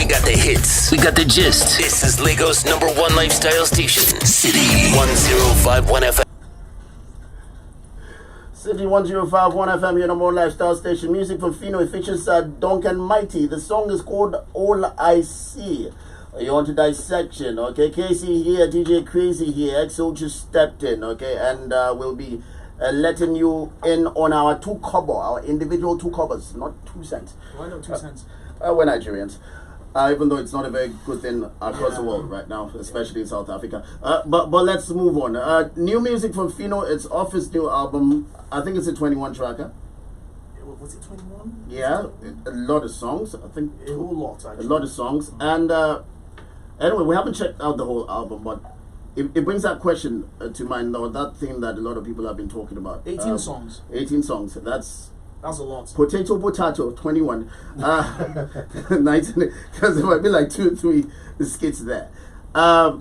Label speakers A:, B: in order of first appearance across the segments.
A: We got the hits. We got the gist. This is Lagos' #1 lifestyle station, City 1051 FM.
B: City 1051 FM, your #1 lifestyle station. Music from Phyno. It features Duncan Mighty. The song is called All I See. You're on to Dissection, okay? Casey here, DJ Crazy here. Kshow just stepped in, okay? And we'll be letting you in on our 2 kobo, our individual 2 kobos, not 2 cents.
C: Why not 2 cents?
B: We're Nigerians. Even though it's not a very good thing across the world right now, especially in South Africa. But let's move on. New music from Phyno. It's off his new album. I think it's a 21 tracker.
C: Was it 21?
B: Yeah, a lot of songs. I think
C: a whole lot. Actually.
B: A lot of songs. And anyway, we haven't checked out the whole album, but it brings that question to mind, or that thing that a lot of people have been talking about.
C: 18 songs.
B: 18 songs. That's
C: a lot.
B: Potato, 21. 19, because there might be like 2 or 3 skits there. I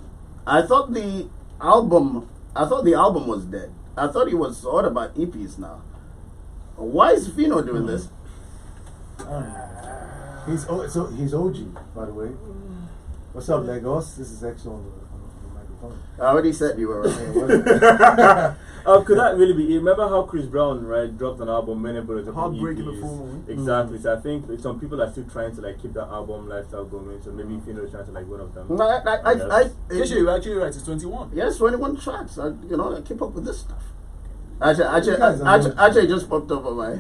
B: thought the album was dead. I thought it was all about EPs now. Why is Phyno doing this?
D: He's OG, by the way. What's up, Lagos? This is Kshow on the microphone.
B: I already said you were right.
E: Could that really be? Remember how Chris Brown dropped an album, many people
C: Heartbreaking the Full Moon.
E: Exactly. So I think some people are still trying to keep that album lifestyle going. So maybe Phyno is trying to one of them.
C: Kshow, you're actually right. It's 21.
B: Yes, 21 tracks. I keep up with this stuff. Actually, just popped up on my.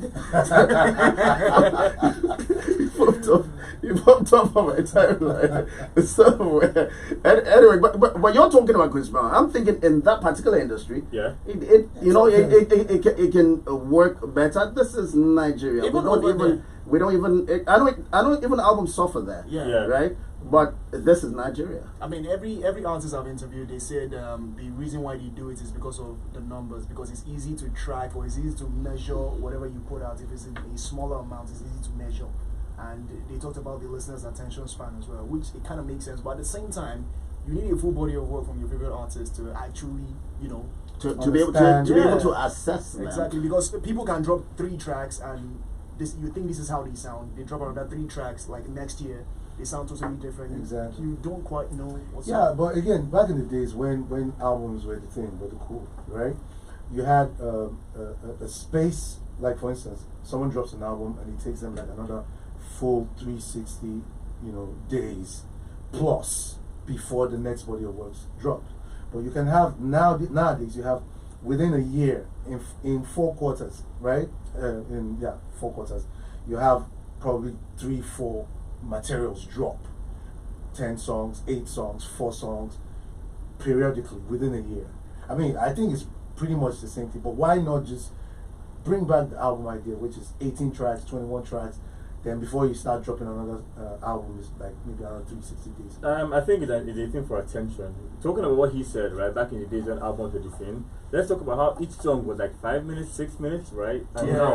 B: You popped up on my timeline somewhere. Anyway, but you're talking about Chris Brown. I'm thinking in that particular industry, it can work better. This is Nigeria. I don't even albums suffer there.
C: Yeah.
B: Right. But this is Nigeria.
C: I mean, every artist I've interviewed, they said the reason why they do it is because of the numbers, because it's easy to track or it's easy to measure whatever you put out. If it's in a smaller amount, it's easy to measure. And they talked about the listener's attention span as well, which it kind of makes sense. But at the same time, you need a full body of work from your favorite artist to actually,
B: to be able to assess them.
C: Exactly, because people can drop 3 tracks and you think this is how they sound. They drop another 3 tracks like next year. They sound totally different.
D: Exactly.
C: You don't quite know what's up.
D: Yeah, but again, back in the days when albums were the thing, were the cool, right? You had a space, like for instance, someone drops an album and it takes them another full 360, days plus before the next body of works dropped. But you can have nowadays you have within a year in 4 quarters, right? 4 quarters, you have probably 3-4 materials drop. 10 songs, 8 songs, 4 songs, periodically within a year. I mean, I think it's pretty much the same thing, but why not just bring back the album idea, which is 18 tracks, 21 tracks, then before you start dropping another album, is maybe another 360 days.
E: I think it's a thing for attention. Talking about what he said, right, back in the days when albums were the thing, let's talk about how each song was 5 minutes, 6 minutes, right? And now,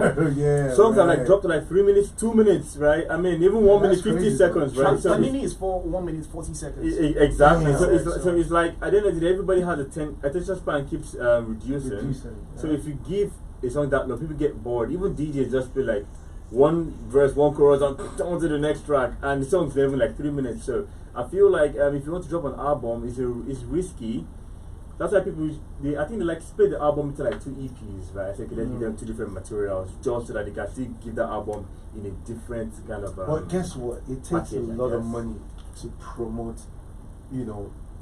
E: songs are dropped to 3 minutes, 2 minutes, right? I mean, even 1 minute, 50 seconds, right?
C: So Panini is for 1 minute, 40 seconds.
E: Exactly. So it's at the end of the day, everybody has attention span keeps reducing. So if you give a song that long, people get bored. Even DJs just play 1 verse, 1 chorus, on to the next track, and the song's even 3 minutes. So I feel if you want to drop an album, it's risky. That's why people, I think they split the album into 2 EPs, right? So let's give them 2 different materials, just so that they can still give that album in a different kind of.
D: But guess what? It takes a lot of money to promote,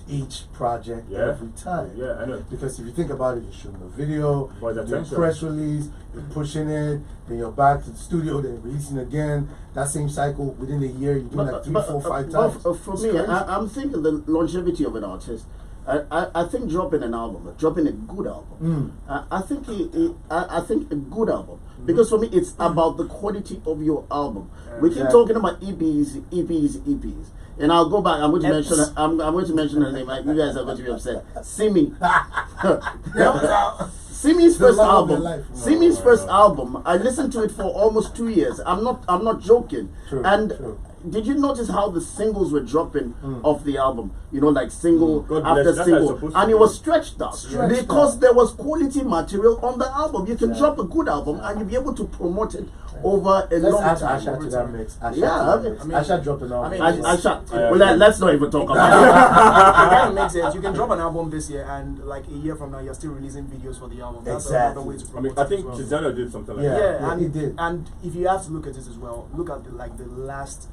D: each project every time.
E: Yeah, I know.
D: Because if you think about it, you're shooting a video, you're doing a press release, you're pushing it, then you're back to the studio, then releasing again. That same cycle within a year, you're doing 3, 4, 5 times.
B: For me, I'm thinking the longevity of an artist. I think dropping a good album. I think a good album, because for me it's about the quality of your album. We keep talking about EPs. And I'll go back. I'm going to mention her name. You guys are going to be upset. Simi. Simi's first album. Simi's first album. I listened to it for almost 2 years. I'm not joking.
D: True,
B: and
D: true.
B: did you notice how the singles were dropping off the album? You know, like single
E: God
B: after
E: bless you. That's how it's
B: single,
E: supposed to
B: and
E: be.
B: it was stretched out because there was quality material on the album. You can drop a good album and you'll be able to promote it over a long
D: Let's
B: time.
D: add Asha to that mix.
B: Asha
D: Dropped an album.
B: Let's not even talk about
C: It kind of makes sense. You can drop an album this year, and like a year from now, you're still releasing videos for the album. That's another way to promote
E: I
C: it
E: think
C: as well.
E: Chisano did something like
D: Yeah.
E: that.
C: Yeah, and
D: he did.
C: And if you have to look at it as well, look at the last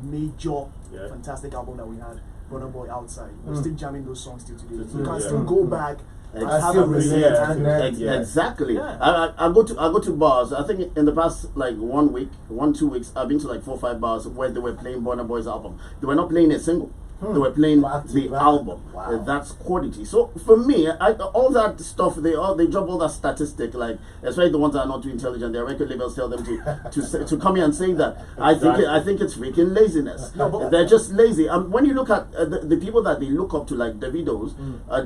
C: major fantastic album that we had, Burna Boy Outside. We're still jamming those songs till today. You can still go back and have
D: still
C: a
D: relate
C: relate.
B: Exactly.
C: Yeah.
B: I go to bars. I think in the past like 2 weeks, I've been to like 4 or 5 bars where they were playing Burna Boy's album. They were not playing a single. They were playing the album.
D: Wow.
B: That's quality. So for me, all that stuff, they drop all that statistic, like especially the ones that are not too intelligent. Their record labels tell them to come here and say that. I think it's freaking laziness. They're just lazy. When you look at the people that they look up to, like Davido's,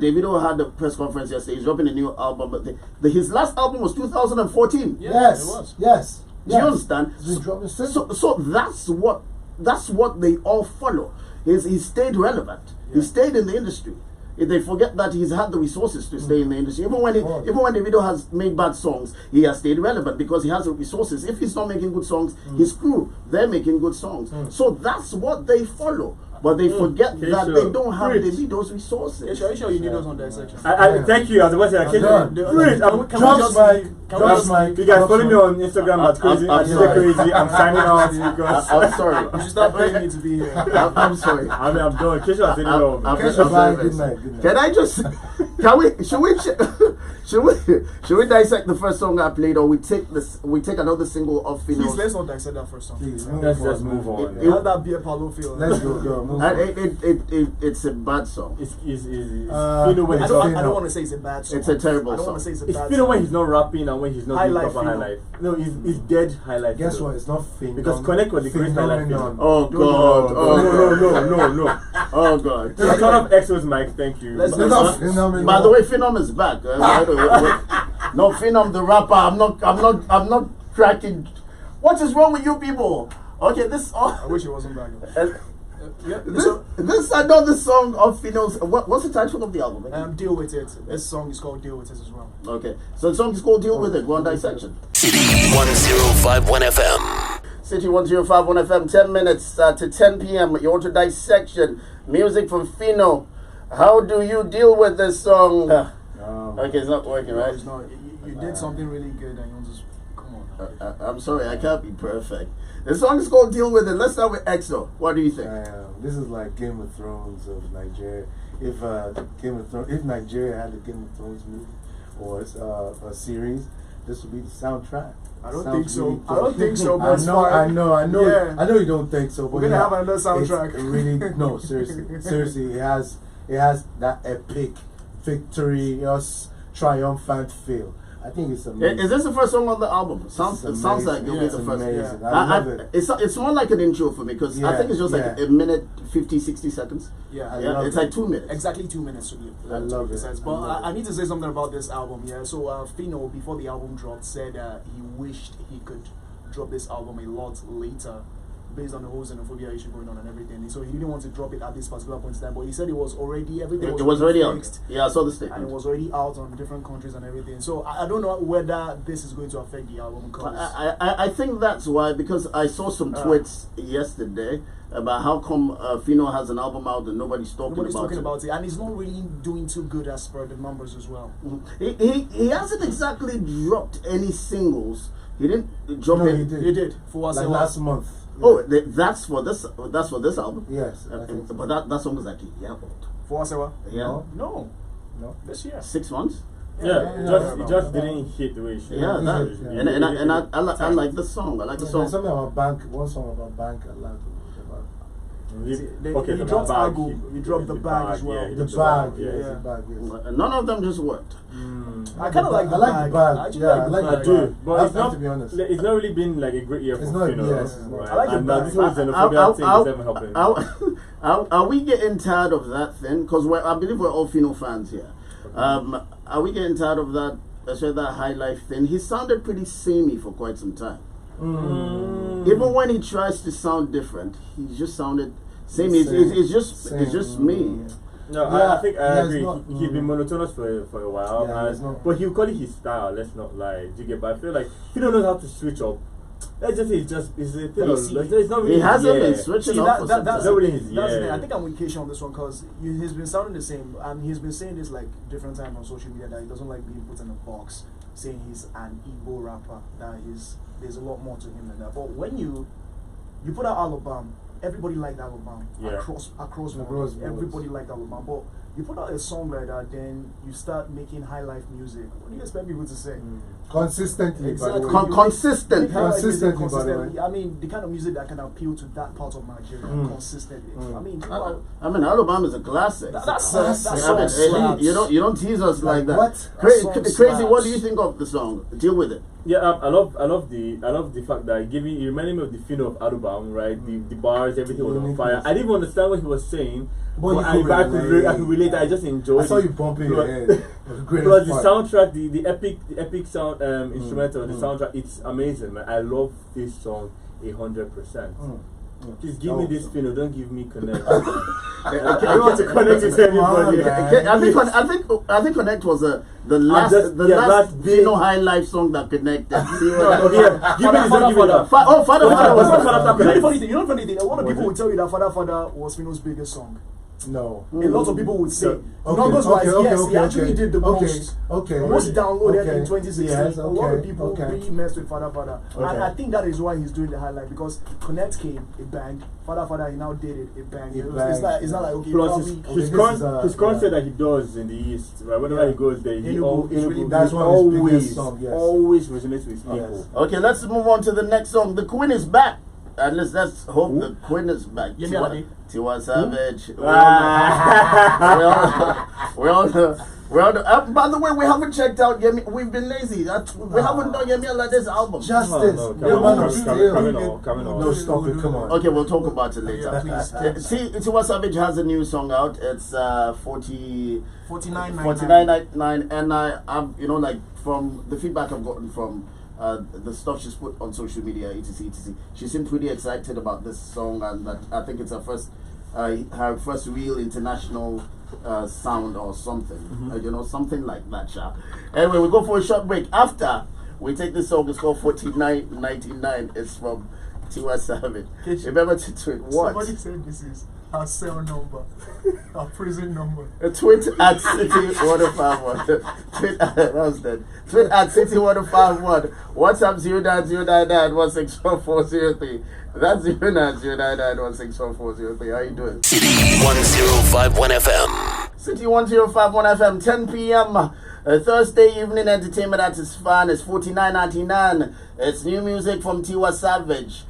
B: Davido had a press conference yesterday. He's dropping a new album, but his last album was 2014.
D: Yes,
C: it was.
D: Yes.
B: Do you understand?
D: He's been dropping single.
B: So that's what they all follow. He stayed relevant. He stayed in the industry. They forget that he's had the resources to stay in the industry. Even when Davido has made bad songs, he has stayed relevant because he has the resources. If he's not making good songs, his crew, they're making good songs. So that's what they follow. But they forget that they don't have Davido's resources.
C: Are you sure you need us on Dissection?
E: Thank you. I was about to say, you guys follow me on Instagram at crazy. Crazy. I'm signing out because
B: I'm sorry.
C: You should start paying me to be here.
B: I'm sorry.
E: I'm done. Kshow has said it all.
D: Good night.
B: Can I just? Should we dissect the first song I played, or we take another single of
C: Please,
B: Phyno's?
C: let's not dissect that first song.
D: Please,
E: Let's just move on.
C: How did that beer Palo feel?
D: Let's go.
B: It's a bad song.
E: It's Phyno when
C: I
E: he's
C: don't
E: not.
C: want to say it's a bad song.
B: It's a terrible
C: I don't want to
B: song.
C: say it's a
E: It's
C: bad
E: Phyno
C: song.
E: when he's not rapping and when he's not doing
C: Highlight
E: proper
C: Phyno.
E: highlight. No, he's dead highlight.
D: Guess
E: Phyno.
D: what? It's not Phyno.
E: Because Connect was the great highlight. Phyno.
B: Oh God!
E: No.
B: Oh God!
E: Turn off Exo's mic, thank you.
B: By the way, Phenom is back. No, Phenom the rapper. I'm not cracking. What is wrong with you people? Okay, this.
C: I wish it wasn't back.
B: This is another song of Pheno's. What's the title of the album?
C: Deal With It. This song is called Deal With It as well.
B: Okay, so the song is called Deal With It. Go on Dissection.
A: City 1051 FM.
B: City 1051 FM. 10 minutes to 10 p.m. You're on to Dissection. Music from Phyno. How do you deal with this song? Okay, it's not working, right?
C: It's not. You did something really good and you want to come on.
B: I'm sorry, I can't be perfect. The song is called Deal With It. Let's start with Kshow. What do you think?
D: This is like Game of Thrones of Nigeria. If Nigeria had a Game of Thrones movie or a series, this would be the soundtrack.
C: I don't think so. I don't think so. But
D: I know.
C: Yeah.
D: I know you don't think so. But
C: We're gonna have another soundtrack.
D: Really, no, seriously, it has that epic, victorious, triumphant feel. I think it's amazing.
B: Is this the first song on the album? It sounds like it'll be the first.
D: Amazing. I love it.
B: It's more like an intro for me because I think it's just like a minute 50, 60 seconds. It's like 2 minutes.
C: Exactly 2 minutes to be.
D: I love it.
C: But I need to say something about this album. Yeah. So Phyno, before the album dropped, said he wished he could drop this album a lot later, based on the whole xenophobia issue going on and everything. So he didn't want to drop it at this particular point in time. But he said it was already everything.
B: It was already
C: fixed.
B: out. Yeah, I saw the statement.
C: And it was already out on different countries and everything. So I don't know whether this is going to affect the album.
B: I think that's why, because I saw some tweets yesterday about how come Phyno has an album out and nobody's talking about it.
C: And he's not really doing too good as per the numbers as well.
B: He hasn't exactly dropped any singles. He didn't drop it.
C: He did for us
D: like last month.
B: Oh, that's for this album.
D: Yes, I think so.
B: But that song is like a year old.
C: For us,
B: Yeah.
C: No. This year.
B: 6 months.
E: It just didn't hit the way it should.
B: I like the song. I like the song.
D: There's something about bank. One song about bank. I like
C: He dropped Agu. He dropped the bag as well.
D: the bag. The bag. Yes.
B: None of them just worked.
C: I kind of like the bag.
D: I like the bag.
C: I actually
D: Yeah,
C: like
D: I
C: the
D: like
C: bag.
D: the bag.
E: But it's not,
D: to be honest.
E: it's not really been like a great year for
D: It's not,
E: Phyno.
D: yes, it's
E: Right?
D: not.
C: I like the
E: and
C: bag.
E: this whole xenophobia thing is never helping.
B: Are we getting tired of that thing? Because I believe we're all Phyno fans here. Are we getting tired of that? Especially that high life thing. He sounded pretty samey for quite some time. Even when he tries to sound different, he just sounded same. It's just me.
E: No,
D: Yeah,
E: I think I agree.
D: not-
E: He's been monotonous for a while,
D: Yeah, it's not-
E: but he'll call it his style. Let's not lie. Do you get? But I feel like he don't know how to switch up. That's just it's a thing.
C: You
E: Of,
C: see,
E: it's not really.
B: He hasn't
E: yeah.
B: been switching
C: See,
B: up for some
C: that's
B: time.
E: Nobody is-
C: that's the
E: yeah.
C: thing. I think I'm with Kshow on this one because he's been sounding the same, and he's been saying this like different times on social media that he doesn't like being put in a box, saying he's an Igbo rapper. There's a lot more to him than that. But when you put out Alabama, everybody liked Alabama across
D: boards.
C: everybody liked Alabama. But you put out a song like that, then you start making high life music. What do you expect people to say?
D: Consistently, by the
C: Exactly.
D: way.
B: Consistent.
C: Make high life music
D: Consistently, by the way.
C: consistently. I mean, the kind of music that can appeal to that part of Nigeria consistently. I mean,
B: I mean, Alabama's a classic.
C: that
B: I
C: song
B: mean,
C: slaps.
B: you don't tease us like that.
D: What?
B: Crazy,
C: That song
B: crazy. What
C: slaps.
B: do you think of the song? Deal with it.
E: Yeah, I love the fact that it reminded me of the Phyno of Adubam, right? The bars, everything was on fire. I didn't even understand what he was saying,
D: But
E: but
D: you
E: I
D: could
E: could
D: relate.
E: relate. I just enjoyed
D: I saw
E: it.
D: you bumping your
E: Plus-
D: head. It was the greatest
E: Plus the
D: part.
E: soundtrack, the epic sound instrumental, the soundtrack, it's amazing, man. I love this song 100%. Please give me this Phyno, don't give me Connect. I want to connect with everybody.
D: man.
B: I think Connect was the last
E: just-
B: the
E: yeah,
B: last
E: last big-
B: Phyno High Life song that connected. See what
E: No,
B: I-
E: yeah, give me this, don't give me that.
B: Father was
E: Father, Father,
C: You know the funny thing. A lot of
E: Was
C: people
E: it?
C: will tell you that Father was Phyno's biggest song.
D: No.
C: A lot of people would say,
D: Okay,
C: numbers wise, yes, he
D: okay,
C: actually
D: okay.
C: did the most.
D: Okay.
C: Most downloaded
D: Okay.
C: in 2016.
D: Yes,
C: A lot of
D: okay,
C: people
D: okay.
C: really messed with Father. And
D: Okay.
C: I think that is why he's doing the highlight because Connect came, it banged. Father, he now did it, it banged.
D: It
C: It's not like okay.
E: Plus,
C: probably,
D: Okay, this is,
E: his concert that he does in the East, right? Whenever he goes there, he
C: Enugu is really
D: That's one of his biggest songs, yes.
E: always resonates with people.
D: Yes.
B: Okay, let's move on to the next song. The Queen is back. And let's hope the Queen is back.
C: Yemi Alade.
B: Tiwa Savage.
E: Ah.
B: We all know. By the way, we haven't checked out Yemi. We've been lazy. We haven't done Yemi Alade's album.
D: Justice.
E: No, coming on.
D: No, stop it. Come on.
B: Okay, we'll talk about it later.
C: Yeah, please.
B: See, Tiwa Savage has a new song out. It's 49.99,
C: 49.99.
B: and I'm like from the feedback I've gotten from the stuff she's put on social media, etc. She seemed pretty excited about this song, and that I think it's her first real international sound or something, something like that. Anyway, we go for a short break. After we take this song, it's called 49.99. It's from Tiwa Savage. Remember to tweet what?
C: Somebody said this is our cell number, our prison number.
B: Tweet at City1051. That was dead. Tweet at City1051. WhatsApp 09099164403. That's 09099164403. How you doing?
A: City 1051 FM.
B: City 1051 FM, 10 p.m. Thursday evening entertainment at its finest. 49.99. It's new music from Tiwa Savage.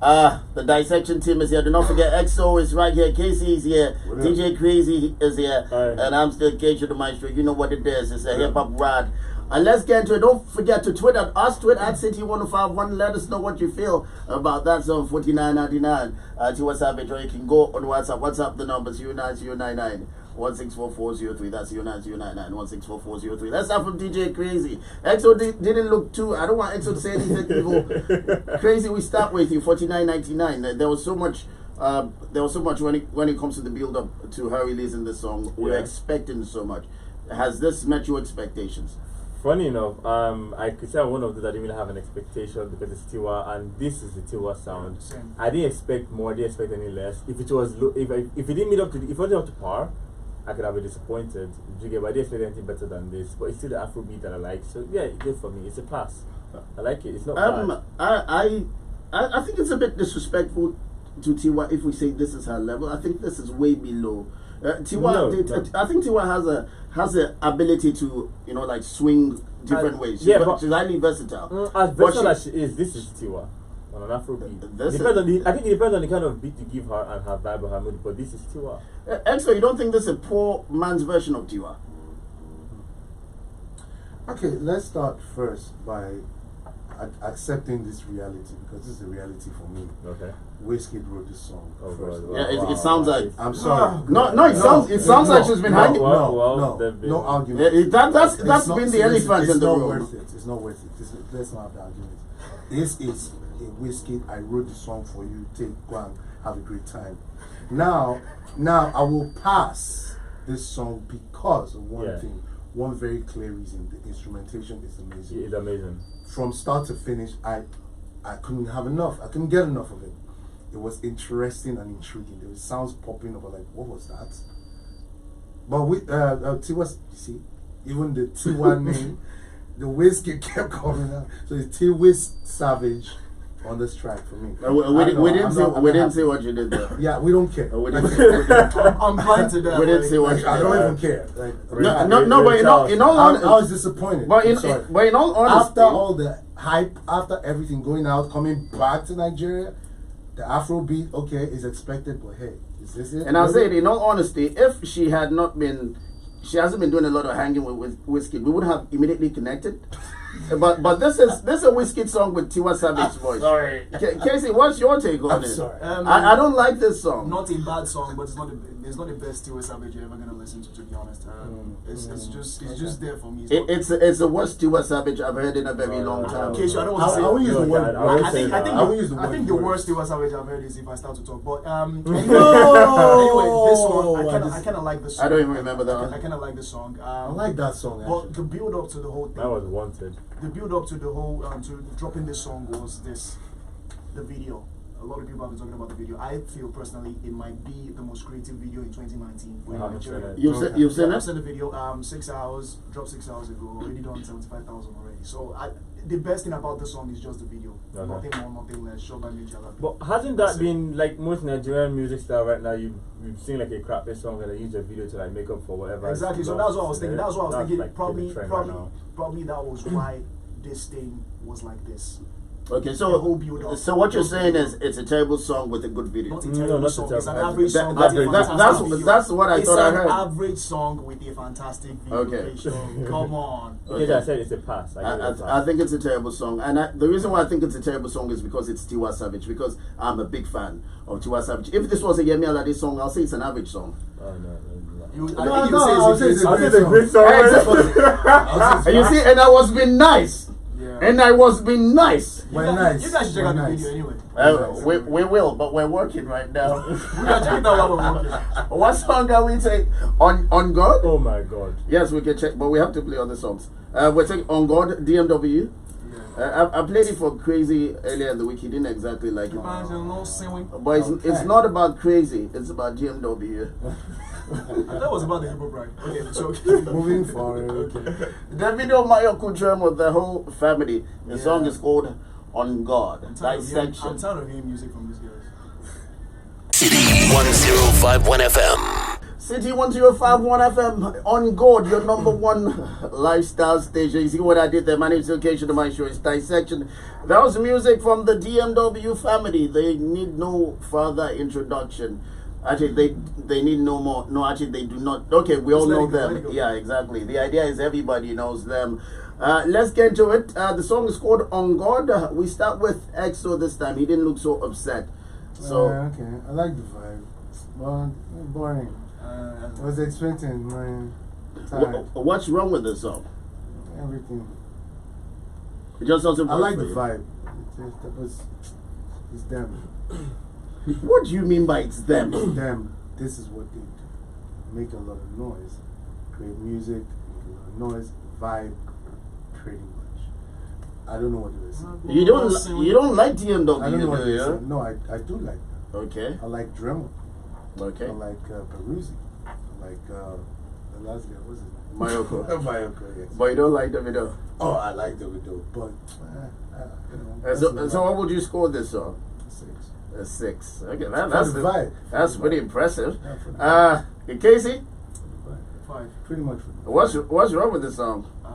B: The Dissection team is here. Do not forget, Kshow is right here. Casey is here. DJ Crazy is here. And I'm still Kshow the Maestro. You know what it is. It's a HipHopRide. And let's get into it. Don't forget to tweet at us. Tweet at City1051. Let us know what you feel about that song, 49.99. Tiwa Savage. Or you can go on WhatsApp. WhatsApp the number 09099 1644003. That's 09099 1644003. Let's start from DJ Crazy. Kshow didn't look too. I don't want Kshow to say anything evil. Crazy, we start with you. 49.99. There was so much. When it comes to the build up to her releasing the song. We're expecting so much. Has this met your expectations?
E: Funny enough, I could say I'm one of those that didn't really have an expectation because it's Tiwa, and this is the Tiwa sound.
C: Same.
E: I didn't expect more. I didn't expect any less. If it was if it didn't meet up to if it wasn't up to par, I could have been disappointed. But I didn't expect anything better than this. But it's still the Afrobeat that I like. So yeah, it's good for me. It's a pass. I like it. It's not bad.
B: I think it's a bit disrespectful to Tiwa if we say this is her level. I think this is way below. Tiwa, I think Tiwa has the ability to swing different ways. She's highly versatile.
E: As versatile as she is, this is Tiwa on an Afrobeat. I think it depends on the kind of beat you give her and her vibe or her mood. But this is Tiwa.
B: Kshow, you don't think this is a poor man's version of Tiwa?
D: Okay, let's start first by accepting this reality, because this is a reality for me.
E: Okay.
D: Wizkid wrote this song.
E: Oh,
D: first.
E: God.
B: Yeah, it sounds like.
D: I'm sorry.
B: It sounds like she's been hanging.
D: No argument.
B: That's been the
D: Listen,
B: elephant in the
D: It's not
B: room.
D: worth it. It's not worth it. Let's not have the argument. This is okay, Whiskey, I wrote the song for you. Go and have a great time. Now I will pass this song because of one thing. One very clear reason: the instrumentation is amazing.
E: It's amazing. From
D: start to finish, I couldn't have enough. I couldn't get enough of it. It was interesting and intriguing. There was sounds popping up. Like, what was that? But with Tiwa, you see, even the Tiwa name, the Whiskey kept coming out. So it's Tiwa Savage on this track for me.
B: We didn't say what you did there.
D: Yeah, we don't care.
C: I'm blind to that.
B: We didn't say what you did.
D: I don't even care. Like,
B: no, but in all honesty,
D: I was disappointed.
B: But in all honesty,
D: after all the hype, after everything going out, coming back to Nigeria, the Afrobeat, okay, is expected, but hey, is this it?
B: And I'll say it in all honesty, if she hasn't been doing a lot of hanging with Whiskey, we would have immediately connected. but this is a Whiskey song with Tiwa Savage's voice. Sorry, Casey, what's your take on it?
D: Sorry.
B: I don't like this song.
C: Not a bad song, but it's not the best Tiwa Savage you're ever gonna listen to be honest. It's just there for me.
B: It's the worst Tiwa Savage I've heard in a very long time.
C: Casey, I don't want to say.
D: I will use the word.
C: I think the worst Tiwa Savage I've heard is if I start to talk. But anyway, this one I kind of like the song.
B: I don't even remember that one.
C: I kind of like the song.
D: I like that song. Actually.
C: But the build up to the whole thing.
E: That was Wanted.
C: The build up to the whole to dropping this song was the video. A lot of people have been talking about the video. I feel personally it might be the most creative video in 2019.
B: You've seen it?
C: I've seen the video. 6 hours, dropped 6 hours ago. Already done 75,000 already. So the best thing about the song is just the video.
E: Okay.
C: Nothing more, nothing less. Shot by Major.
E: But hasn't that been like most Nigerian music style right now? You've seen like a crappy song and they use a video to like make up for whatever.
C: Exactly. So that's what I was thinking. That's what I was thinking.
E: Like
C: Probably that was why this thing was like this.
B: Okay, so what you're saying is it's a terrible song with a good video.
C: Not a terrible song. It's an average song.
B: That's what I thought I heard.
C: It's an average song with a fantastic video.
B: Okay.
C: Come on.
E: Okay, I said it's a pass.
B: I think it's a terrible song, and the reason why I think it's a terrible song is because it's Tiwa Savage. Because I'm a big fan of Tiwa Savage. If this was a Yemi Alade song, I'll say it's an average song.
E: Oh no.
C: I'll say
E: it's a great song.
B: And you see, and I was being nice.
C: Yeah.
B: And I was being nice.
C: You guys should check out the video anyway.
B: We will, but we're working right now.
C: We can check it out while we're working.
B: What song are we taking? On God?
E: Oh my God.
B: Yes, we can check, but we have to play other songs. We're taking On God, DMW. Yeah. I played it for Crazy earlier in the week. He didn't exactly like it. But it's not about Crazy. It's about DMW.
C: That was about the HipHopRide. Okay, so
D: moving forward.
C: Okay.
B: The video Mario Kudrum with the whole family. The song is called On God.
C: I'm tired of hearing music from these guys.
A: City 1051 FM.
B: City 1051 FM, On God, your number one lifestyle station. You see what I did there? My name is Kshow, my show is Dissection. That was music from the DMW family. They need no further introduction. Actually, they need no more. No, actually, they do not. Okay, we all know them. Yeah, exactly. The idea is everybody knows them. Let's get into it. The song is called On God. We start with Kshow this time. He didn't look so upset. So
D: okay, I like the vibe. But boring. I was expecting
B: what's wrong with the song?
D: Everything.
B: It just doesn't.
D: I like the vibe. It's them.
B: What do you mean by it's them?
D: Them. This is what they do. Make a lot of noise. Create music. Make a lot of noise. Vibe. Pretty much. I don't know what it is.
B: You don't like DMW?
D: I don't know what it is. No, I do like that.
B: Okay.
D: I like Dremel.
B: Okay.
D: I like Peruzzi. I like the last guy. What's his name?
B: Mayoko.
D: Mayoko, yes.
B: But you don't like the video?
D: Oh, I like the video, but
B: so what would you score this song?
D: 6.
B: A 6. Okay, that's pretty impressive. Casey?
C: 5.
D: Pretty much.
B: What's wrong with this song?
C: I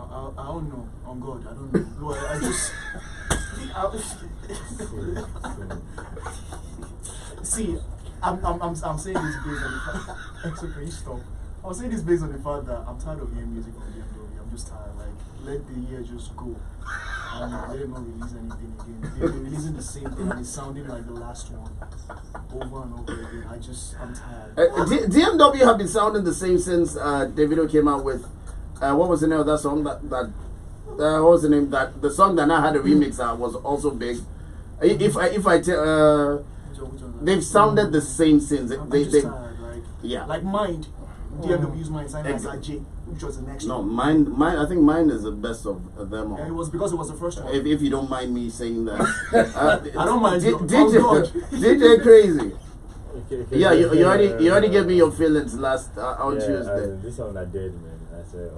C: don't know. On God, I don't know. No, I just. See, I'm saying this based on the fact. Okay, stop. I'm saying this based on the fact that I'm tired of hearing music from DMW. I'm just tired. Like, let the year just go. And let them not release anything again. They're releasing the same thing and it's sounding like the last one. Over and over again. I'm tired.
B: DMW have been sounding the same since Davido came out with what was the name of that song? What was the name? The song that now had a remix that was also big. If I tell, they've sounded the same since. Yeah.
C: Like Mind. DMW's Mind signed as J, which was the next
B: No,
C: one.
B: Mind. I think Mind is the best of them all.
C: Yeah, it was because it was the first one.
B: If you don't mind me saying that.
C: I don't mind.
B: DJ Crazy.
E: Okay,
B: Yeah, you already gave me your feelings last on Tuesday.
E: This song I did, man.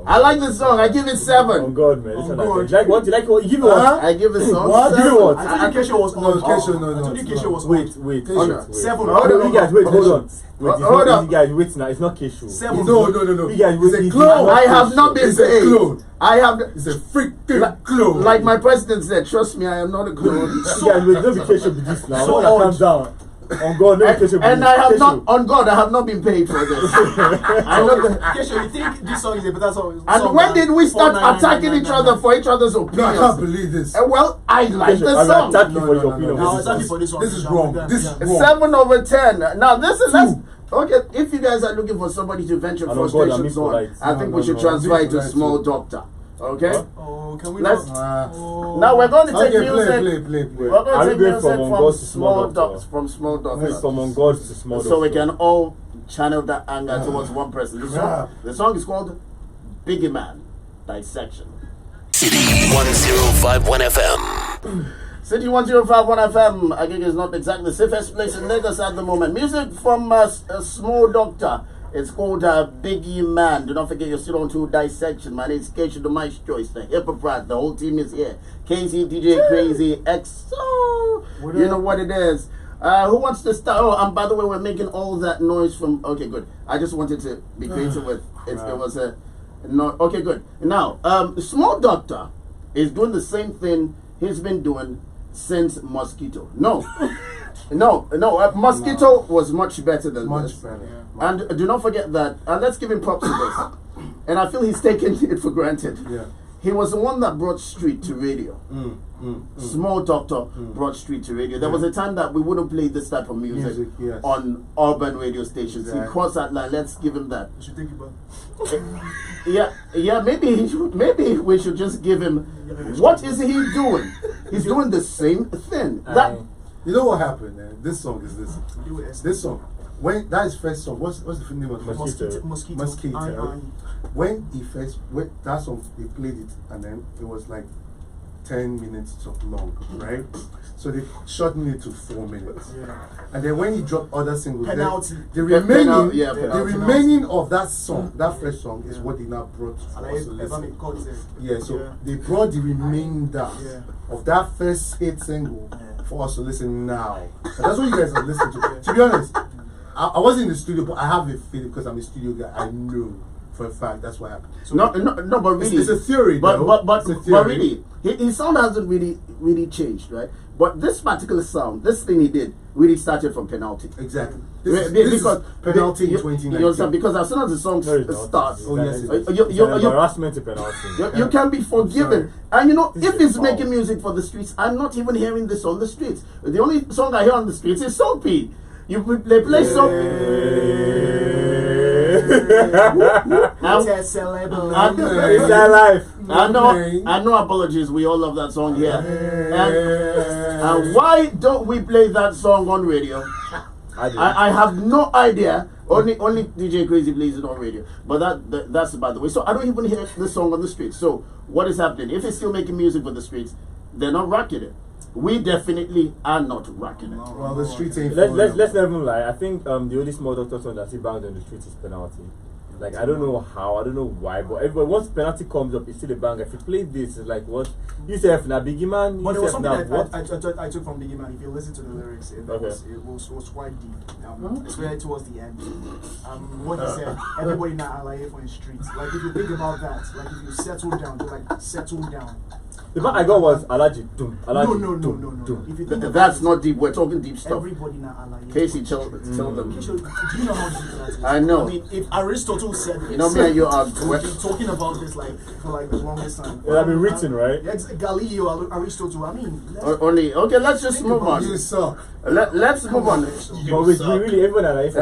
B: I like this song. I give it 7.
E: On God, man. This
C: On
E: one I
C: God.
E: did. Like what? You like what? You give it what?
B: I give it song.
D: What?
B: 7.
E: Give it what?
C: I think Kshow was on.
D: No.
C: I told you Kshow was
E: Wait.
B: on.
C: 7.
B: Hold on.
E: You guys, wait, hold on. Wait,
B: Hold on.
E: You guys, wait now. It's not Kshow.
C: 7.
D: No.
E: You guys,
D: It's
E: wait.
D: a clone.
B: I have not been
D: It's a
B: paid.
D: clone.
B: I have.
D: It's a freaking clone.
B: Like my president said, trust me, I am not a clone.
E: You guys, wait. Don't be Kshow with this now.
C: So
E: So calm down. On God, no Kshow with
B: And
E: this.
B: I have
E: Kshow.
B: not, on God, I have not been paid for this. I know that.
C: Kshow, you think this song is a better song?
B: And when did we start attacking each other for each other's
D: No, I can't
B: opinions?
D: believe this.
B: Well, I like
E: Kshow,
B: the
E: I will
B: song.
E: attack you for your
D: No,
E: opinion.
C: No,
E: This
C: it's actually
E: is-
C: for this one.
D: This is wrong. This is wrong.
B: 7 over 10. Now let's. Okay, if you guys are looking for somebody to venture
E: And on God,
B: frustrations
E: I'm
B: on,
E: impolite.
B: I think we should
D: No,
B: transfer it to
D: impolite
B: Small
D: too.
B: Doctor. Okay?
E: Huh?
C: Oh, can we
B: Let's-
C: not? Oh.
B: Now we're going to take
D: Okay,
B: music.
D: play.
B: We're going
E: Are
B: to
E: we
B: take
E: going
B: music
E: from on
B: from
E: God to Small
B: Small
E: Doctor?
B: Doctor. From Small Doctor.
E: From on God to Small
B: So we
E: Doctor.
B: can all channel that anger towards one person. The song is called Biggie Man Dissection.
A: City 1051 FM.
B: City 1051 FM, I think, is not exactly the safest place in Lagos at the moment. Music from Small Doctor. It's called Biggie Man. Do not forget you're still on to Dissection. My name is Kshow, the Maestro, the HipHopRide. The whole team is here. Casey, DJ Crazy, Kshow. You know what it is. Who wants to start? Oh, and by the way, we're making all that noise from. Okay, good. I just wanted to be creative with it. It was a. No, okay, good. Now, Small Doctor is doing the same thing he's been doing since Mosquito. No, Mosquito was much better than
D: Much
B: this.
D: better.
B: And do not forget that. And let's give him props to this. And I feel he's taken it for granted.
D: Yeah.
B: He was the one that brought street to radio. Small Doctor brought street to radio. There was a time that we wouldn't play this type of music
D: Yes.
B: on urban radio stations.
D: Exactly.
B: He crossed that line. Let's give him that.
C: You should think about
B: Yeah. Maybe we should just give him. What is he doing? He's doing the same thing. That
D: You know what happened, man? This song is this.
C: do it.
D: This song. When that is first song. What's the name of the
E: Mosquito.
C: Mosquito.
D: Mosquito. When he first that song, they played it, and then it was like 10 minutes long, right? So they shortened it to 4 minutes.
C: Yeah.
D: And then when he dropped other singles, then
C: Penalty.
D: the remaining,
B: Penalty, yeah,
D: the
B: penalty.
D: remaining of that song, that first song, is what they now brought for
C: And
D: us to listen.
C: I
D: Yeah, so they brought the remainder
C: Yeah.
D: of that first hit single
C: Yeah.
D: for us to listen now. And that's what you guys are listening to. To be honest, I wasn't in the studio, but I have a feeling because I'm a studio guy. I know for a fact that's what happened.
B: no, but really,
D: It's a theory,
B: but
D: though.
B: but
D: It's a
B: but
D: theory.
B: really, his sound hasn't really changed, right? But this particular sound, this thing he did, really started from Penalty.
D: Exactly.
B: Be-
D: This
B: because
D: is penalty in
B: you
D: 2019.
B: You understand? Because as soon as the song
E: No, it's not.
B: starts,
D: Oh, yes, it is.
B: you
E: Harassment to penalty.
B: you can be forgiven. And you know,
E: This
B: if
E: is
B: he's
E: foul.
B: making music for the streets, I'm not even hearing this on the streets. The only song I hear on the streets is Soapy. They play Soapy.
C: It's celebrity.
E: It's that life.
B: I know apologies. We all love that song here. And why don't we play that song on radio? I have no idea. Only DJ Crazy plays it on radio. But that's by the way. So I don't even hear the song on the streets. So what is happening? If he's still making music for the streets, they're not rocking it. We definitely are not rocking it.
D: Well, the streets ain't
E: Let's never lie. I think the only Small Doctor song that's banned on the street is Penalty. Like I don't know how, I don't know why, but everybody once Penalty comes up, it's still a banger. If you play this, it's like what you say now Biggie Man.
C: But there was something
E: what?
C: I took from Biggie Man. If you listen to the lyrics, it was quite deep. Especially towards the end. What he said, everybody not alive on the streets. Like if you think about that, like if you settle down, just like settle down.
E: The part I got was Alaji Dum.
C: No. If you think about
B: That's
C: it,
B: not deep. We're talking deep stuff.
C: everybody not alive.
B: Casey, tell them.
C: Kshow, do you know how deep that is?
B: I know.
C: I mean, if Aristotle said this,
B: You know me and you are.
C: we've been talking about this like for like the longest time.
E: It had been written, right?
C: Yes, Galileo, Aristotle. I mean,
B: Only okay. Let's just move
D: You
B: on.
D: suck.
B: Let's move on.
E: But with really everyone alive.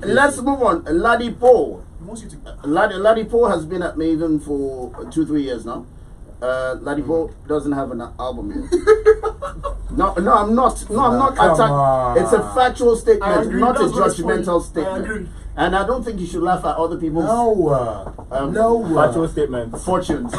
B: Let's move on. Ladipo.
C: he wants you to.
B: Ladipo has been at Maven for 2-3 years now. Ladipo doesn't have an album yet. No, I'm not. No, I'm not
D: come
B: attacking.
D: on.
B: It's a factual
C: I
B: statement,
C: agree,
B: not a
C: that's what's funny.
B: judgmental
C: I
B: statement.
C: agree.
B: And I don't think you should laugh at other people's
E: Factual statements.
B: fortunes.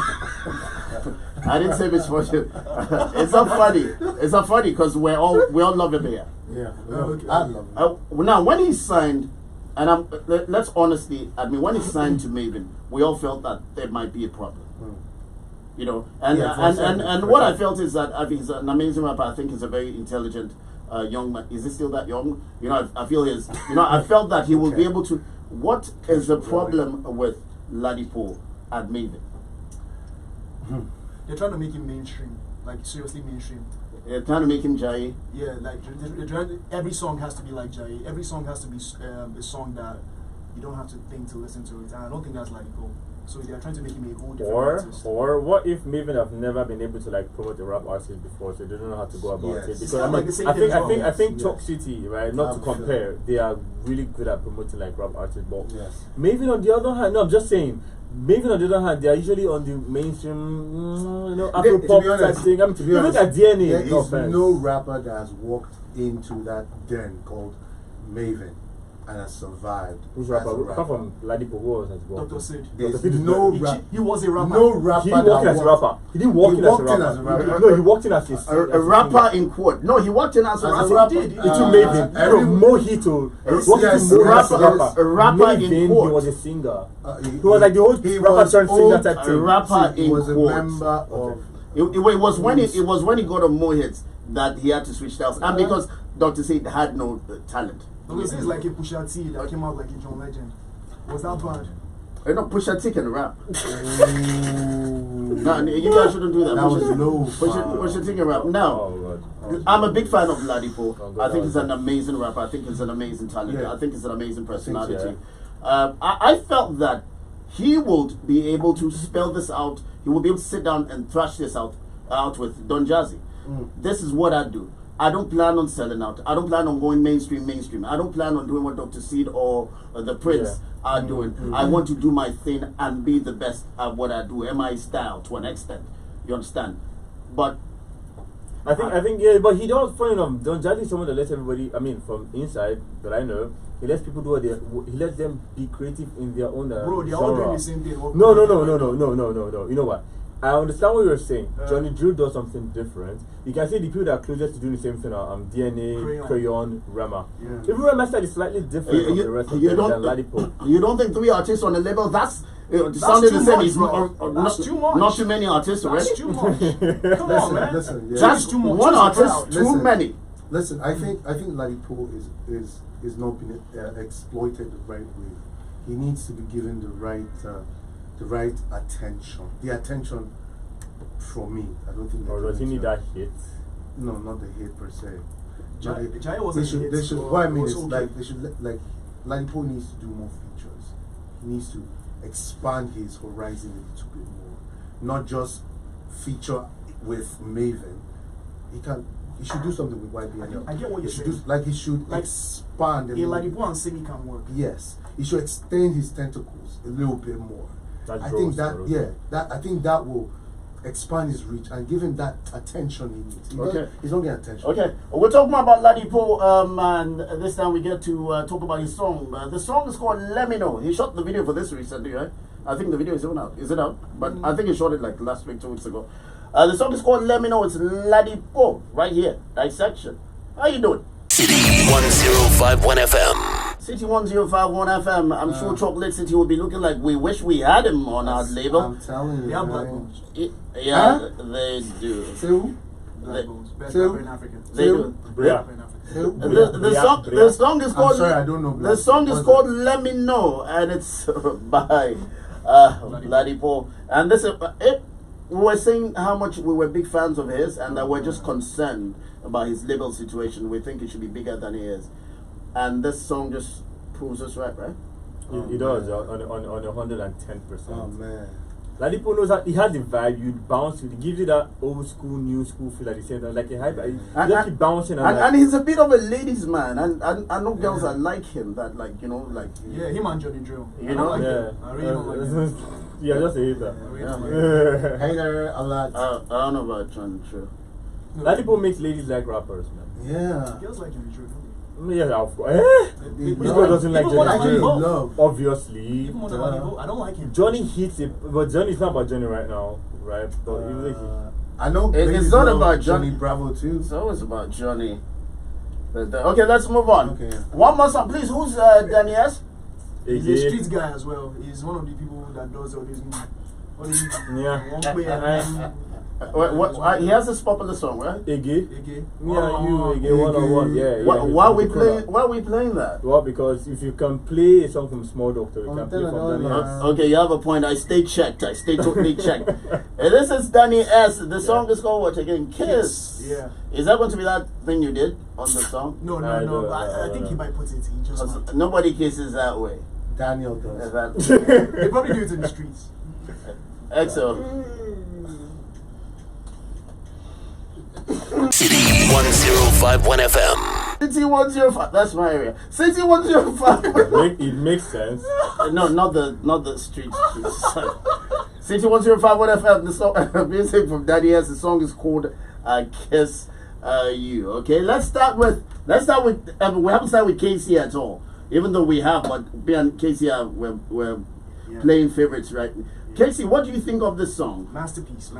B: I didn't say misfortune. It's not funny. It's not funny because we all love him here.
D: Yeah,
C: Okay.
D: I love it.
B: Now, when he signed, and let's honestly admit, when he signed to Maven, we all felt that there might be a problem. You know, and
D: Yeah, for a second,
B: and
D: for
B: what
D: a
B: I felt is that he's an amazing rapper. I think he's a very intelligent young man. Is he still that young? You know, I feel his. You know, I felt that he will be able to. What is the problem with Ladipo at Maven?
C: They're trying to make him mainstream, like seriously mainstream.
B: They're trying to make him Jai.
C: Yeah, like every song has to be like Jai. Every song has to be a song that you don't have to think to listen to it. And I don't think that's Ladipo. So they're trying to make him a whole different artist.
E: Or what if Maven have never been able to like promote a rap artist before, so they don't know how to go about
D: Yes.
E: it?
D: It's
E: Because
C: not like the same thing as well.
E: I think
D: Yes.
E: Chalk City, right? Not to compare, they are really good at promoting like rap artists. But
D: Yes.
E: Maven on the other hand, no, I'm just saying. Maven on the other hand, they are usually on the mainstream, you know, Afro
D: To be
E: pop type
D: honest,
E: thing. I mean,
D: to be
E: you look
D: honest,
E: at DNA.
D: there
E: No
D: is
E: offense.
D: no rapper that has walked into that den called Maven and has survived.
E: Who's
D: as
E: rapper?
D: a
E: Apart from Ladipo, who else has walked?
C: Dr. Sid.
D: There's
E: Dr. Sid is
D: no
E: very-
D: rap.
C: He was a rapper.
D: No rapper.
E: He didn't walk in
D: that
E: as a
D: walked-
E: rapper. He didn't walk
D: He
E: in as
D: walked
E: a
D: in
E: rapper.
D: as a rapper.
E: No, he walked in as
B: A rapper in quote. No, he walked in as a
D: As a
B: rapper.
D: rapper.
C: He did.
E: It took Maven.
D: every-
E: No, Mojito.
D: Yes,
E: Walked
D: yes,
E: into Mojito as a
D: yes.
E: rapper.
B: A rapper in
E: Maven,
B: quote.
E: he was a singer.
D: He
E: He was like the old
D: he
E: rapper
D: was
E: turned singer
D: old-
E: type
B: A
E: thing.
B: rapper
D: He
B: in
D: was a
B: quotes.
D: member of.
B: It was when he got on more hits that he had to switch styles, and because Dr. Sid had no talent.
C: Okay, so it's like a Pusha T that came out like a John Legend. Was that bad?
B: You know, Pusha T can rap.
D: Ooh.
B: No, you guys shouldn't do that.
D: That was low.
B: Pusha T can rap. Now,
E: Oh, God.
B: I'm a big fan of Ladipo.
E: Oh, God,
B: I think
E: that
B: he's
E: was
B: an amazing rapper. I think he's an amazing talent.
D: Yeah.
B: I think he's an amazing personality.
E: yeah.
B: I felt that he would be able to spell this out. He will be able to sit down and thrash this out with Don Jazzy. This is what I do. I don't plan on selling out. I don't plan on going mainstream. I don't plan on doing what Dr. Seed or the Prince are doing. I want to do my thing and be the best at what I do. MI style to an extent. You understand? But
E: I think, yeah, but he does, funny enough, Don Jazzy is someone that lets everybody, I mean, from inside that I know, he lets people do what he lets them be creative in their own
C: Bro, they're all
E: genre.
C: doing the same thing.
E: No. You know what? I understand what you're saying. Johnny Drew does something different. You can see the people that are closest to doing the same thing are DNA, Crayon, Rema.
C: Yeah.
E: Even Rema's style is slightly different from the rest of them than Ladipo.
B: you don't think 3 artists on the label? That's sounding
C: too
B: the same.
C: much,
B: It's
C: bro. That's too much.
B: Not too many artists already.
C: That's too much. Come on, man.
D: Listen, yeah.
B: That's
C: too much.
B: one
C: Choose a
B: artist,
C: crowd.
B: too
D: Listen.
B: many.
D: Listen, I think Ladipo is not being exploited the right way. He needs to be given the right attention. The attention from me. I don't think.
E: Or does he need that hit?
D: No, not the hit per se.
C: Jai wasn't
D: They should.
C: hit,
D: They should.
C: so
D: What I mean
C: it
D: is
C: was okay.
D: like they should like Ladipo needs to do more features. He needs to expand his horizon a little bit more. Not just feature with Maven. He should do something with YBNL.
C: I get what you're
D: He should
C: saying.
D: He should
C: Like,
D: expand a little bit.
C: Ladipo and Singing can work.
D: Yes, he should extend his tentacles a little bit more.
E: That
D: I
E: draws
D: think that
E: through.
D: I think that will expand his reach and give him that attention he needs. He's not getting attention.
B: Okay, we're talking about Ladipo, and this time we get to talk about his song. The song is called Let Me Know. He shot the video for this recently, right? I think the video is even out. Is it out? But I think he shot it like last week, 2 weeks ago. The song is called Let Me Know. It's Ladipo, right here, Dissection. How you doing?
A: City 1051 FM.
B: City 1051 FM. I'm sure Chocolate City will be looking like we wish we had him on our label.
D: I'm telling you.
C: They have
D: man.
C: black bones.
B: Yeah,
D: Huh?
B: they do.
D: Say who?
C: Black bones. Best
D: Two.
C: rapper in Africa.
B: They do.
E: Bria.
C: Rapper in Africa.
D: Who?
B: The song is called.
D: sorry, I don't know
B: The
D: black.
B: song is
D: What's
B: called
D: it?
B: "Let Me Know" and it's by Ladipo. And this we were saying how much we were big fans of his, and that we're just concerned about his label situation. We think he should be bigger than he is, and this song just proves us right, right?
E: It does on 110%.
D: Oh man.
E: Ladipo knows that he has the vibe. You bounce with. He gives you that old school, new school feel at the same time. Like a hype. You just keep bouncing
B: and he's a bit of a ladies' man, and I know girls that like him. That like
C: yeah, him and Johnny Drill.
B: You know,
C: I
E: yeah.
C: I really don't like him.
E: Yeah, just a hater.
D: Hater a lot.
B: I don't know about Johnny Drill.
E: Ladipo makes ladies like rappers, man.
D: Yeah.
C: Girls like Johnny Drill.
E: Yeah, of course. Which girl doesn't like
C: Even more than
E: Johnny?
C: Ladipo.
D: Love.
E: Obviously.
C: Even more than Ladipo, I don't like him.
E: Johnny hits it, but Johnny's not about Johnny right now, right? But even though
D: I know
B: It's
D: ladies
B: not
D: love
B: about
D: Johnny
B: Johnny.
D: Bravo too.
B: It's always about Johnny. Okay, let's move on.
D: Okay.
B: One more song, please. Who's Danny S?
C: He's a street guy as well. He's one of the people that does all these
E: Yeah.
C: one play and
B: He has this popular song, right?
E: Iggy.
C: Iggy.
E: Yeah, you Iggy 101. Yeah.
B: Why are we playing? Why are we playing that?
E: Well, because if you can play a song from Small Doctor, you
D: Oh,
E: can play
D: tell
E: from
D: her,
E: Danny.
D: man.
B: Okay, you have a point. I stay checked. I stay totally checked. And this is Danny S. The song is called what again? Kiss.
C: Yeah.
B: Is that going to be that thing you did on the song?
C: No. I think he might put it. He just.
B: 'Cause nobody kisses that way.
D: Daniel
B: Is
D: does.
B: that
C: They probably do it in the streets.
B: EXO?
A: City 1051 FM.
B: City 105. That's my area. City 105.
E: It makes sense.
B: No, not the street. City 105 FM. The song, music from Daddy S. The song is called "Kiss You." Okay, let's start with. We haven't started with Casey at all, even though we have. But me and Casey we're playing favorites, right? Casey, what do you think of this song?
C: Masterpiece.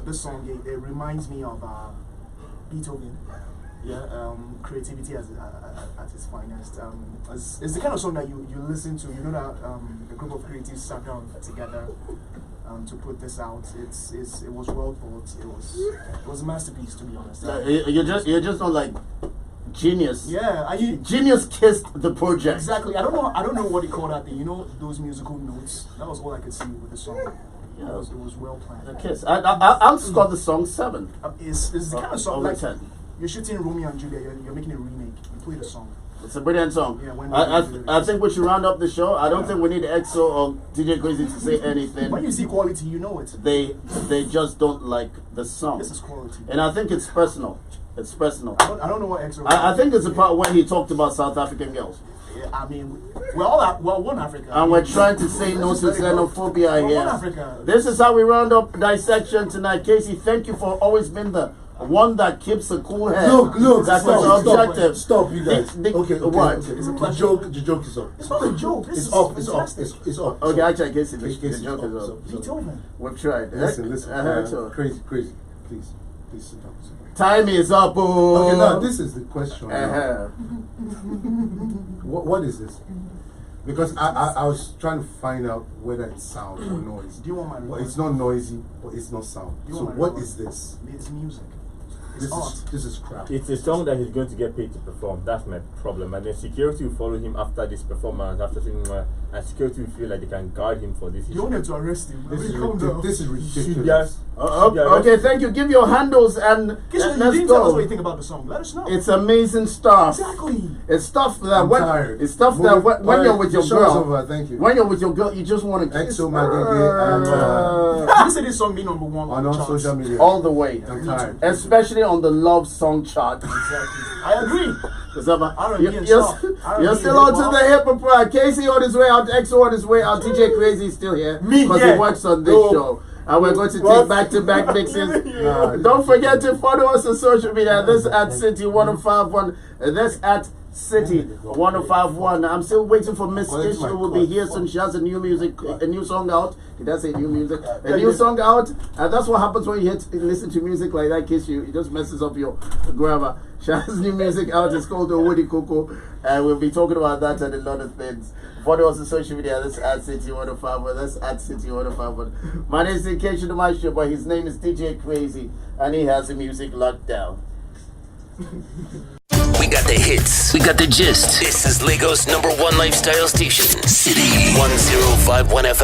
C: This song it reminds me of Beethoven. Yeah, creativity at its finest. It's the kind of song that you listen to. You know that a group of creatives sat down together to put this out. It was well thought. It was a masterpiece, to be honest.
B: You're just not like genius.
C: Yeah,
B: Genius kissed the project.
C: exactly. I don't know what they call that thing. You know those musical notes. That was all I could see with the song.
B: Yeah.
C: It was well planned.
B: The kiss. I'll score the song 7.
C: It's the kind of song
B: Over
C: like
B: 10.
C: you're shooting Romeo and Juliet. You're making a remake. You play the song.
B: It's a brilliant song.
C: Yeah, when
B: I think we should round up the show. I don't think we need EXO or DJ Crazy to say anything.
C: When you see quality, you know it.
B: They just don't like the song.
C: This is quality.
B: And I think it's personal. It's personal.
C: I don't know what EXO.
B: I think it's the part when he talked about South African girls.
C: Yeah, I mean, we're all one Africa.
B: And we're trying to say no to xenophobia
C: We're
B: here.
C: one Africa.
B: This is how we round up Dissection tonight. Casey, thank you for always being the one that keeps a cool head.
D: Look,
B: That's
D: stop,
B: objective.
D: Stop, you guys. Okay.
B: What?
D: The joke is up.
C: It's not a joke. This
D: It's
C: is
D: up.
C: fantastic.
D: It's up.
B: Okay, actually, Casey, the
D: Casey,
B: joke is
D: stop,
B: up.
D: stop.
C: Beethoven.
B: We've tried.
D: Listen.
B: So
D: Crazy. Please sit down.
B: time is up. Oh.
D: Okay, now this is the question.
B: Uh-huh.
D: What is this? Because I was trying to find out whether it's sound or noise.
C: Do you want my
D: Well,
C: record?
D: it's not noisy, but it's not sound.
C: You
D: So
C: want my
D: what
C: record?
D: is this?
C: It's music. It's art.
D: This is crap.
E: It's a song that he's going to get paid to perform. That's my problem. And then security will follow him after this performance, after saying, and security will feel like they can guard him for this.
C: You wanted to arrest him.
D: This is
C: Calm down.
D: this is
E: Should
D: ridiculous.
B: Okay, thank you. Give your handles and
C: Kshow, you
B: let's
C: didn't tell us what
B: go.
C: you think about the song. Let us know.
B: It's amazing stuff.
C: Exactly.
B: It's stuff that
D: I'm
B: when
D: tired.
B: it's stuff that when you're with your
D: the show is
B: girl,
D: over. Thank you.
B: when you're with your girl, you just want to kiss
D: EXO, my gege, and
C: You said this song be number one
D: on
C: the
D: all
C: charts.
D: social media.
B: all the way,
D: I'm tired.
B: especially on the love song chart.
C: Exactly. I agree. R&B
B: You're,
C: and
B: you're,
C: stuff. R&B
B: you're
C: and
B: still on to
C: hip-hop.
B: the HipHopRide. Casey on his way out. EXO on his way out. DJ Crazy is still here because
E: yeah.
B: he works on this
E: No.
B: show. And we're going to
E: What?
B: take back-to-back mixes.
D: Nah,
B: Don't forget to follow us on social media. This at City 1051. This at City 1051. I'm still waiting for Miss Kshow, who will be here soon. She has a new song out. Did I say new music? A new song out. And that's what happens when you listen to music like that, Kshow. It just messes up your grammar. She has new music out. It's called The Woody Coco. And we'll be talking about that and a lot of things. Follow us on social media. That's at City 105. That's at City 105. My name is Kshow, the Maestro, but his name is DJ Crazy, and he has the music locked down.
A: We got the hits. We got the gist. This is Lagos #1 lifestyle station. City 1051 FM.